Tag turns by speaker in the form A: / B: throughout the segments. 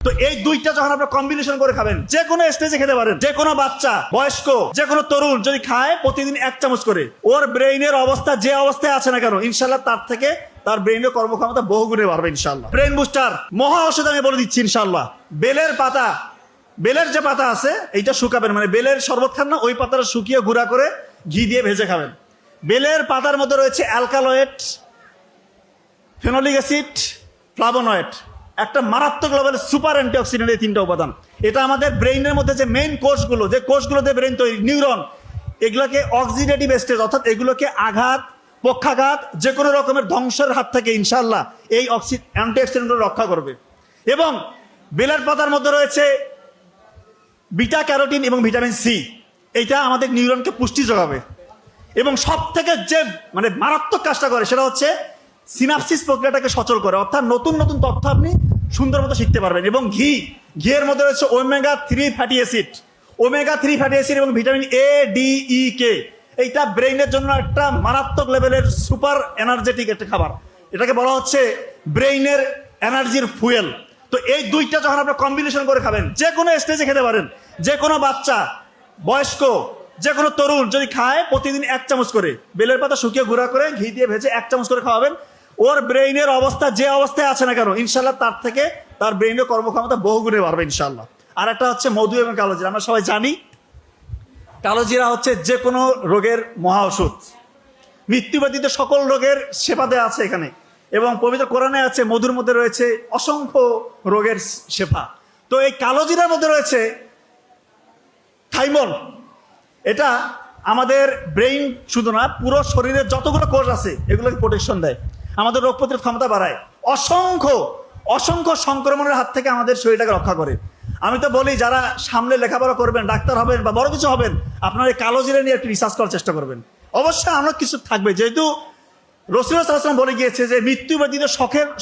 A: তো এই দুইটা যখন আপনারা কম্বিনেশন করে খাবেন, যে কোনো স্টেজে খেতে পারেন, যে কোনো বাচ্চা, বয়স্ক, যে কোনো তরুণ যদি খায় প্রতিদিন 1 চামচ করে, ওর ব্রেইনের অবস্থা যে অবস্থায় আছে না কেন, ইনশাল্লাহ তার থেকে তার ব্রেইনের কর্মক্ষমতা বহুগুণে বাড়বে ইনশাল্লাহ। ব্রেইন বুস্টার মহা ঔষধ আমি বলে দিচ্ছি ইনশাল্লাহ। বেলের পাতা, বেলের যে পাতা আছে এইটা শুকাবেন, মানে বেলের শরবত খান না, ওই পাতাটা শুকিয়ে গুঁড়া করে ঘি দিয়ে ভেজে খাবেন। বেলের পাতার মধ্যে রয়েছে অ্যালকালয়েড, ফেনোলিক অ্যাসিড, ফ্লাভোনয়েড, একটা মারাত্মক লেভেলের সুপার অ্যান্টিঅক্সিডেন্ট। এই 3টা উপাদান এটা আমাদের ব্রেইনের মধ্যে যে মেইন কোষগুলো, যে কোষগুলোতে ব্রেইন তৈরি, নিউরন, এগুলোকে অক্সিডেটিভ স্টেজ অর্থাৎ এগুলোকে আঘাত, পক্ষাঘাত, যে কোনো রকমের ধ্বংসের হাত থেকে ইনশাল্লাহ এই অ্যান্টিঅক্সিডেন্টগুলো রক্ষা করবে। এবং বেলের পাতার মধ্যে রয়েছে বিটা ক্যারোটিন এবং ভিটামিন সি, এইটা আমাদের নিউরনকে পুষ্টি যোগাবে। এবং সব থেকে যে মানে মারাত্মক কাজটা করে সেটা হচ্ছে সিনাপসিস প্রক্রিয়াটাকে সচল করে, অর্থাৎ নতুন নতুন তথ্য আপনি সুন্দর মতো শিখতে পারবেন। এবং ঘিয়ের মধ্যে রয়েছে omega-3 fatty acid, omega-3 fatty acid এবং ভিটামিন এ, ডি, ই, কে। এইটা ব্রেইনের জন্য একটা মারাত্মক লেভেলের সুপার এনার্জেটিক একটা খাবার। এটাকে বলা হচ্ছে ব্রেইনের এনার্জির ফুয়েল। তো এই দুইটা যখন আপনারা কম্বিনেশন করে খাবেন, যে কোনো স্টেজে খেতে পারেন, যে কোনো বাচ্চা, বয়স্ক, যে কোনো তরুণ যদি খায় প্রতিদিন 1 চামচ করে, বেলের পাতা শুকিয়ে গুঁড়া করে ঘি দিয়ে ভেজে 1 চামচ করে খাওয়াবেন, ওর ব্রেইনের অবস্থা যে অবস্থায় আছে না কেন, ইনশাল্লাহ তার থেকে তার ব্রেইনের কর্মক্ষমতা বহুগুণে বাড়বে ইনশাল্লাহ। আর একটা হচ্ছে মধু এবং কালোজিরা। আমরা সবাই জানি কালোজিরা হচ্ছে যে কোনো রোগের মহা ওষুধ, মৃত্যুব্যাধিতে সকল রোগের সেবা দেওয়া আছে এখানে। এবং পবিত্র কোরআনে আছে মধুর মধ্যে রয়েছে অসংখ্য রোগের সেবা। তো এই কালোজিরার মধ্যে রয়েছে থাইমল, এটা আমাদের ব্রেইন শুধু না, পুরো শরীরের যতগুলো কোষ আছে এগুলোকে প্রোটেকশন দেয়, আমাদের রোগ প্রতিরোধ ক্ষমতা বাড়ায়, অসংখ্য অসংখ্য সংক্রমণের হাত থেকে আমাদের শরীরটাকে রক্ষা করে। আমি তো বলি যারা সামনে লেখাপড়া করবেন, ডাক্তার হবেন বা বড় কিছু হবেন, আপনারা এই কালোজিরা নিয়ে একটু রিসার্চ করার চেষ্টা করবেন। অবশ্যই অনেক কিছু থাকবে, যেহেতু রাসূলুল্লাহ সাল্লাল্লাহু আলাইহি ওয়াসাল্লাম বলে গিয়েছে যে মৃত্যুব্যাধিতে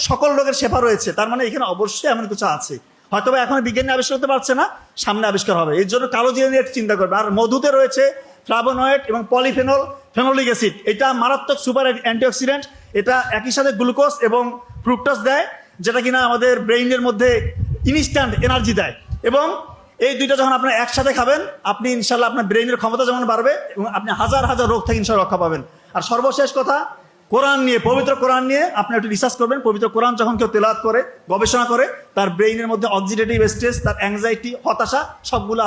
A: সকল রোগের সেবা রয়েছে, তার মানে এখানে অবশ্যই এমন কিছু আছে, হয়তো এখন বিজ্ঞানী আবিষ্কার করতে পারছে না, সামনে আবিষ্কার হবে। এর জন্য কালোজিরা নিয়ে একটু চিন্তা করবে। আর মধুতে রয়েছে ফ্লাভোনয়েড এবং পলিফেনল, ফেনোলিক অ্যাসিড, এটা মারাত্মক সুপার অ্যান্টিঅক্সিডেন্ট। এটা একই সাথে গ্লুকোজ এবং ফ্রুক্টোজ দেয়, যেটা কিনা আমাদের ব্রেইনের মধ্যে ইনস্ট্যান্ট এনার্জি দেয়। এবং এই দুইটা যখন আপনারা একসাথে খাবেন, আপনি ইনশাল্লাহ আপনার ব্রেইনের ক্ষমতা যেমন বাড়বে এবং আপনি হাজার হাজার রোগ থেকে ইনশাল্লাহ রক্ষা পাবেন। আর সর্বশেষ কথা, কোরআন নিয়ে, পবিত্র কোরআন নিয়ে আপনি একটু রিসার্চ করবেন। পবিত্র কোরআন যখন কেউ তেলাওয়াত করে, গবেষণা করে, তার ব্রেইনের মধ্যে অক্সিডেটিভ স্ট্রেস, তার অ্যাংজাইটি, হতাশা, সবগুলো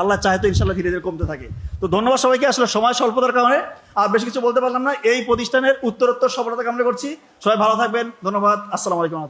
A: আল্লাহ চাহে তো ইনশাল্লাহ ধীরে ধীরে কমতে থাকে। তো ধন্যবাদ সবাইকে। আসলে সময় স্বল্পতার কারণে আর বেশি কিছু বলতে পারলাম না। এই প্রতিষ্ঠানের উত্তরোত্তর সফলতা কামনা করছি। সবাই ভালো থাকবেন, ধন্যবাদ, আসসালামু আলাইকুম।